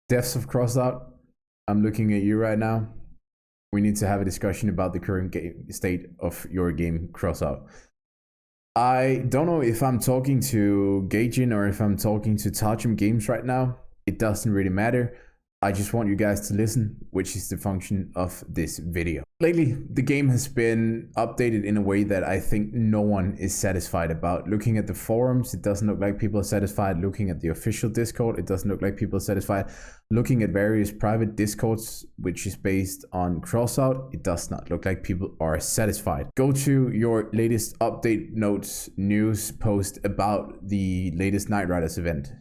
Devs of Crossout, I'm looking at you right now. We need to have a discussion about the current state of your game, Crossout. I don't know if I'm talking to Gaijin or if I'm talking to Tajim Games right now. It doesn't really matter. I just want you guys to listen, which is the function of this video. Lately, the game has been updated in a way that I think no one is satisfied about. Looking at the forums, it doesn't look like people are satisfied. Looking at the official Discord, it doesn't look like people are satisfied. Looking at various private Discords, which is based on Crossout, it does not look like people are satisfied. Go to your latest update notes news post about the latest Night Riders event.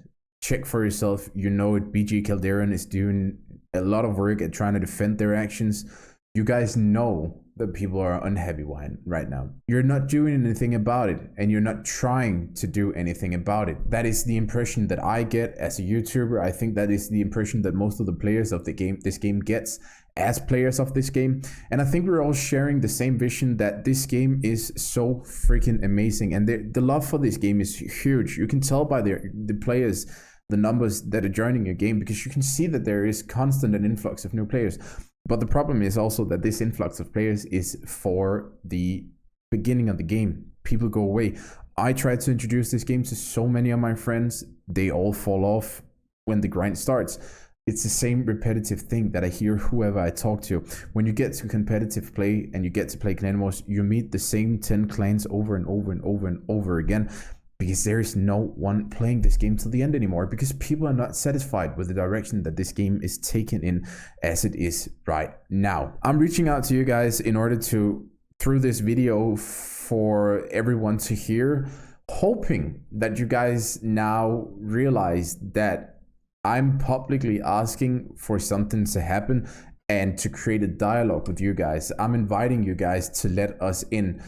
Check for yourself. You know it. BG Calderon is doing a lot of work at trying to defend their actions. You guys know that people are unhappy right now. You're not doing anything about it, and you're not trying to do anything about it. That is the impression that I get as a YouTuber. I think that is the impression that most of the players of this game gets as players of this game. And I think we're all sharing the same vision that this game is so freaking amazing, and the love for this game is huge. You can tell by the players, the numbers that are joining your game, because you can see that there is constant an influx of new players. But the problem is also that this influx of players is for the beginning of the game. People go away. I tried to introduce this game to so many of my friends. They all fall off when the grind starts. It's the same repetitive thing that I hear whoever I talk to. When you get to competitive play and you get to play clan wars, you meet the same 10 clans over and over and over and over again, because there is no one playing this game till the end anymore, because people are not satisfied with the direction that this game is taken in as it is right now. I'm reaching out to you guys in order to, through this video, for everyone to hear, hoping that you guys now realize that I'm publicly asking for something to happen and to create a dialogue with you guys. I'm inviting you guys to let us in.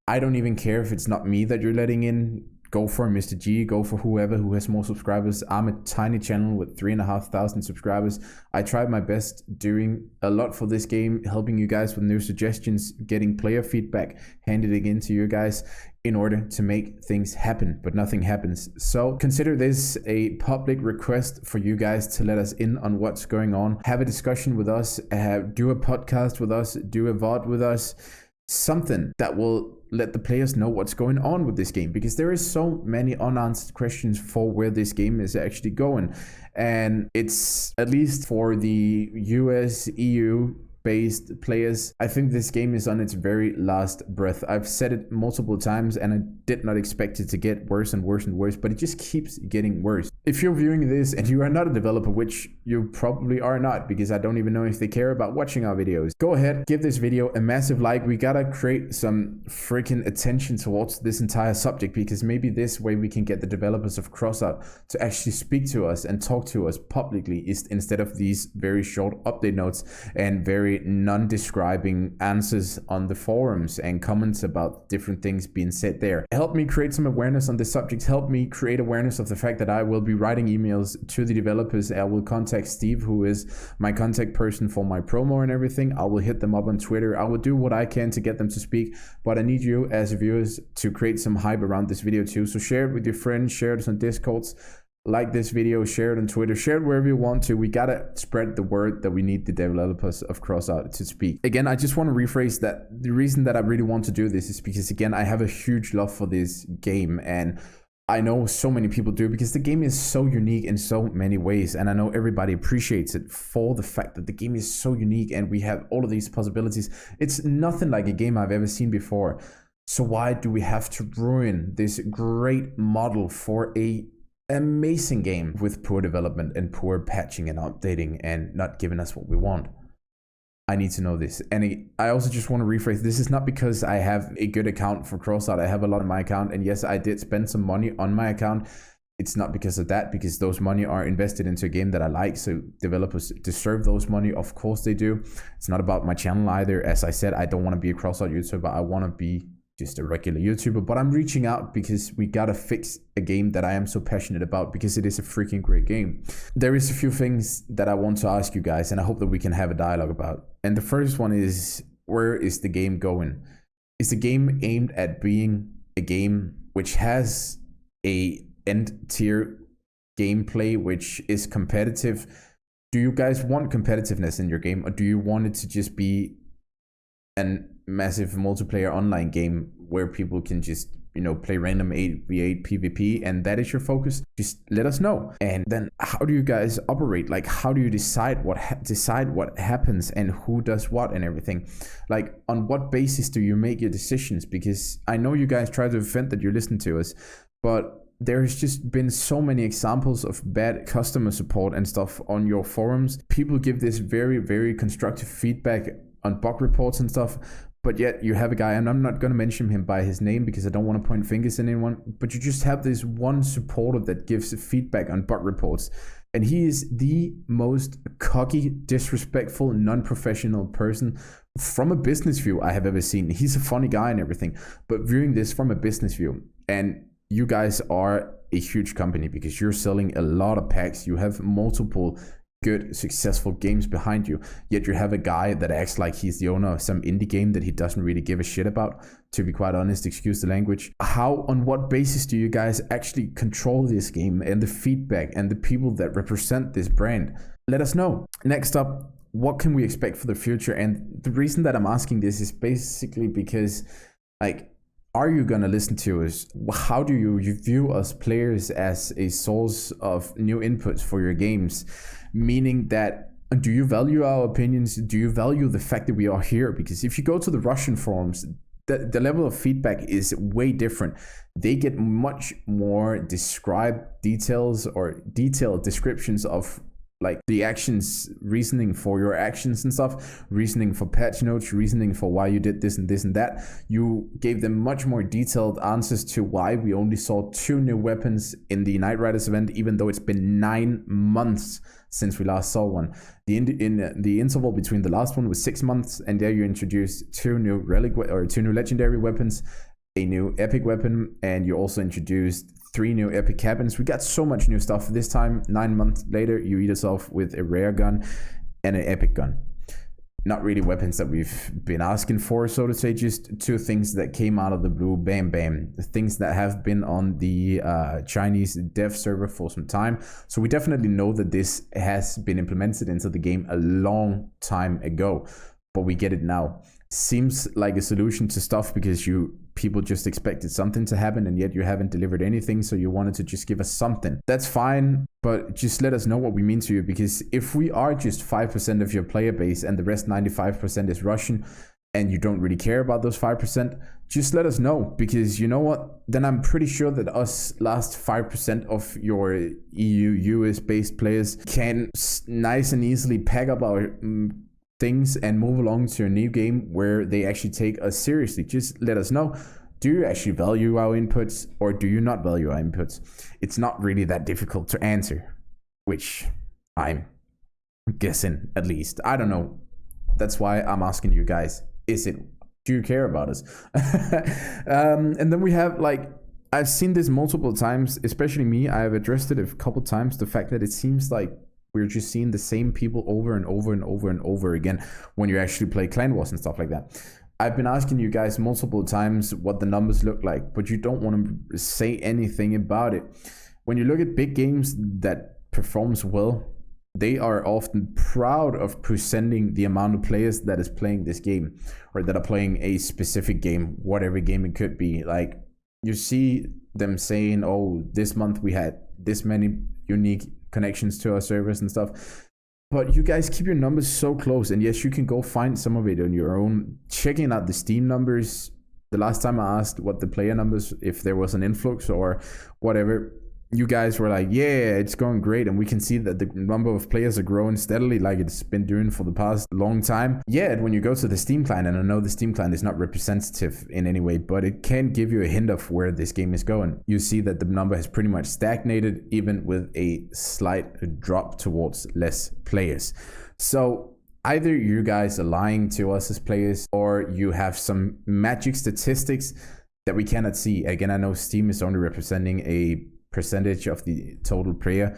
I don't even care if it's not me that you're letting in. Go for Mr. G, go for whoever who has more subscribers. I'm a tiny channel with 3,500 subscribers. I tried my best doing a lot for this game, helping you guys with new suggestions, getting player feedback, handing it in to you guys in order to make things happen, but nothing happens. So consider this a public request for you guys to let us in on what's going on. Have a discussion with us, do a podcast with us, do a VOD with us, something that will let the players know what's going on with this game, because there is so many unanswered questions for where this game is actually going. And it's, at least for the US, EU based players, I think this game is on its very last breath. I've said it multiple times and I did not expect it to get worse and worse and worse, but it just keeps getting worse. If you're viewing this and you are not a developer, which you probably are not, because I don't even know if they care about watching our videos, go ahead, give this video a massive like. We gotta create some freaking attention towards this entire subject, because maybe this way we can get the developers of Crossout to actually speak to us and talk to us publicly, instead of these very short update notes and very non-describing answers on the forums and comments about different things being said there. Help me create some awareness on this subject. Help me create awareness of the fact that I will be writing emails to the developers. I will contact Steve, who is my contact person for my promo and everything. I will hit them up on Twitter. I will do what I can to get them to speak, but I need you as viewers to create some hype around this video too. So share it with your friends, share it on Discords, like this video, share it on Twitter, share it wherever you want to. We gotta spread the word that we need the developers of Crossout to speak. Again, I just want to rephrase that the reason that I really want to do this is because, again, I have a huge love for this game, and I know so many people do, because the game is so unique in so many ways, and I know everybody appreciates it for the fact that the game is so unique and we have all of these possibilities. It's nothing like a game I've ever seen before. So why do we have to ruin this great model for a amazing game with poor development and poor patching and updating and not giving us what we want? I need to know this. And I also just want to rephrase, this is not because I have a good account for Crossout. I have a lot on my account, and yes, I did spend some money on my account. It's not because of that, because those money are invested into a game that I like, so developers deserve those money. Of course they do. It's not about my channel either. As I said, I don't want to be a Crossout YouTuber. I want to be just a regular YouTuber, but I'm reaching out because we gotta fix a game that I am so passionate about, because it is a freaking great game. There is a few things that I want to ask you guys, and I hope that we can have a dialogue about. And the first one is, where is the game going? Is the game aimed at being a game which has a end tier gameplay, which is competitive, Do you guys want competitiveness in your game, or do you want it to just be a massive multiplayer online game where people can just, you know, play random 8v8 PvP, and that is your focus? Just let us know. And then how do you guys operate? Like, how do you decide what happens and who does what and everything? Like, on what basis do you make your decisions? Because I know you guys try to defend that you listen to us, but there's just been so many examples of bad customer support and stuff on your forums. People give this very, very constructive feedback on bug reports and stuff, but yet you have a guy, and I'm not going to mention him by his name because I don't want to point fingers at anyone, but you just have this one supporter that gives feedback on bug reports, and he is the most cocky, disrespectful, non-professional person from a business view I have ever seen. He's a funny guy and everything, but viewing this from a business view, and you guys are a huge company because you're selling a lot of packs, you have multiple good, successful games behind you, yet you have a guy that acts like he's the owner of some indie game that he doesn't really give a shit about, to be quite honest, excuse the language. On what basis do you guys actually control this game and the feedback and the people that represent this brand? Let us know. Next up, what can we expect for the future? And the reason that I'm asking this is basically because, like, are you gonna listen to us? How do you view us players as a source of new inputs for your games? Meaning that, do you value our opinions? Do you value the fact that we are here? Because if you go to the Russian forums, the level of feedback is way different. They get much more detailed descriptions of, like, the actions, reasoning for your actions and stuff, reasoning for patch notes, reasoning for why you did this and this and that. You gave them much more detailed answers to why we only saw 2 new weapons in the Night Riders event, even though it's been 9 months since we last saw one. The interval between the last one was 6 months, and there you introduced 2 new two new legendary weapons, a new epic weapon, and you also introduced 3 new epic cabins. We got so much new stuff this time. 9 months later, you eat us off with a rare gun and an epic gun. Not really weapons that we've been asking for, so to say, just 2 things that came out of the blue, bam, bam. Things that have been on the Chinese dev server for some time. So we definitely know that this has been implemented into the game a long time ago, but we get it now. Seems like a solution to stuff because people just expected something to happen, and yet you haven't delivered anything, so you wanted to just give us something. That's fine, but just let us know what we mean to you, because if we are just 5% of your player base and the rest 95% is Russian, and you don't really care about those 5%, just let us know, because you know what, then I'm pretty sure that us last 5% of your EU, US based players can nice and easily pack up our things and move along to a new game where they actually take us seriously. Just let us know. Do you actually value our inputs, or do you not value our inputs? It's not really that difficult to answer, which I'm guessing, at least. I don't know. That's why I'm asking you guys. Do you care about us? And then we have, like, I've seen this multiple times, especially me. I have addressed it a couple times, the fact that it seems like we're just seeing the same people over and over and over and over again when you actually play Clan Wars and stuff like that. I've been asking you guys multiple times what the numbers look like, but you don't want to say anything about it. When you look at big games that performs well, they are often proud of presenting the amount of players that is playing this game, or that are playing a specific game, whatever game it could be. Like, you see them saying, oh, this month we had this many unique connections to our servers and stuff. But you guys keep your numbers so close, and yes, you can go find some of it on your own. Checking out the Steam numbers, the last time I asked what the player numbers, if there was an influx or whatever, you guys were like, yeah, it's going great, and we can see that the number of players are growing steadily like it's been doing for the past long time. Yet when you go to the Steam client, and I know the Steam client is not representative in any way, but it can give you a hint of where this game is going. You see that the number has pretty much stagnated, even with a slight drop towards less players. So either you guys are lying to us as players, or you have some magic statistics that we cannot see. Again, I know Steam is only representing a percentage of the total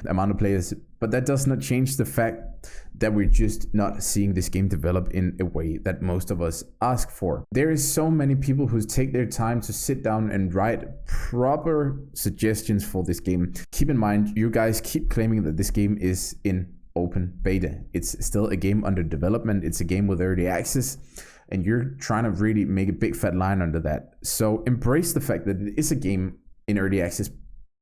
amount of players, but that does not change the fact that we're just not seeing this game develop in a way that most of us ask for. There is so many people who take their time to sit down and write proper suggestions for this game. Keep in mind, you guys keep claiming that this game is in open beta. It's still a game under development. It's a game with early access, and you're trying to really make a big fat line under that. So embrace the fact that it is a game in early access.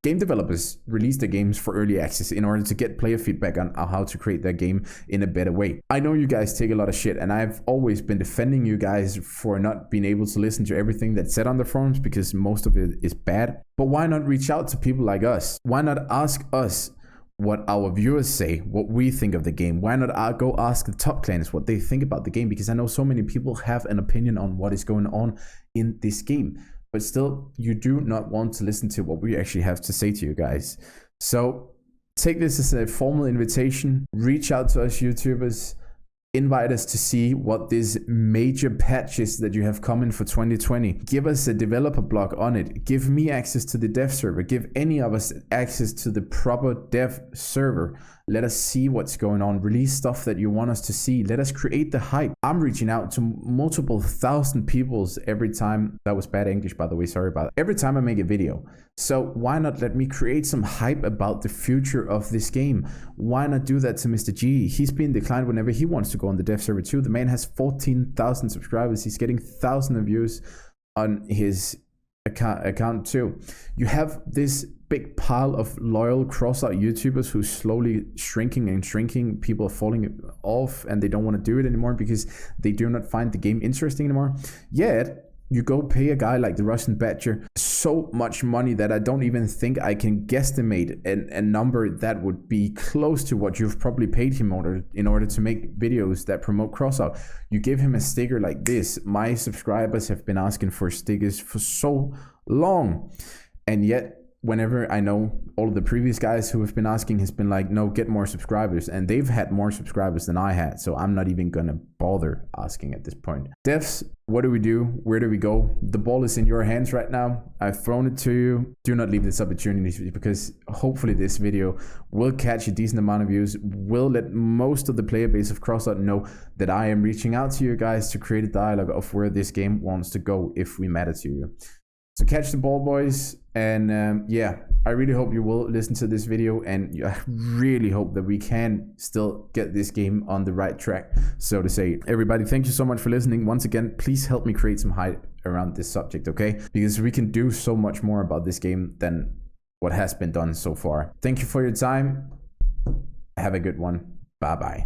Game developers release their games for early access in order to get player feedback on how to create their game in a better way. I know you guys take a lot of shit, and I've always been defending you guys for not being able to listen to everything that's said on the forums, because most of it is bad. But why not reach out to people like us? Why not ask us what our viewers say, what we think of the game? Why not go ask the top clans what they think about the game? Because I know so many people have an opinion on what is going on in this game, but still you do not want to listen to what we actually have to say to you guys. So take this as a formal invitation. Reach out to us YouTubers. Invite us to see what these major patches that you have coming for 2020. Give us a developer blog on it. Give me access to the dev server. Give any of us access to the proper dev server. Let us see what's going on. Release stuff that you want us to see. Let us create the hype. I'm reaching out to multiple thousand people every time. That was bad English, by the way. Sorry about that. Every time I make a video. So why not let me create some hype about the future of this game? Why not do that to Mr. G? He's been declined whenever he wants to go on the dev server too. The man has 14,000 subscribers. He's getting thousands of views on his account too. You have this big pile of loyal Crossout YouTubers who's slowly shrinking and shrinking. People are falling off and they don't want to do it anymore because they do not find the game interesting anymore. Yet you go pay a guy like the Russian Badger so much money that I don't even think I can guesstimate a number that would be close to what you've probably paid him in order to make videos that promote Crossout. You give him a sticker like this. My subscribers have been asking for stickers for so long, and yet whenever I know all of the previous guys who have been asking has been like, no, get more subscribers, and they've had more subscribers than I had, so I'm not even gonna bother asking at this point. Devs, what do we do? Where do we go? The ball is in your hands right now. I've thrown it to you. Do not leave this opportunity, because hopefully this video will catch a decent amount of views, will let most of the player base of Crossout know that I am reaching out to you guys to create a dialogue of where this game wants to go if we matter to you. So catch the ball, boys, and yeah, I really hope you will listen to this video, and I really hope that we can still get this game on the right track, so to say. Everybody, thank you so much for listening. Once again, please help me create some hype around this subject, okay? Because we can do so much more about this game than what has been done so far. Thank you for your time. Have a good one. Bye-bye.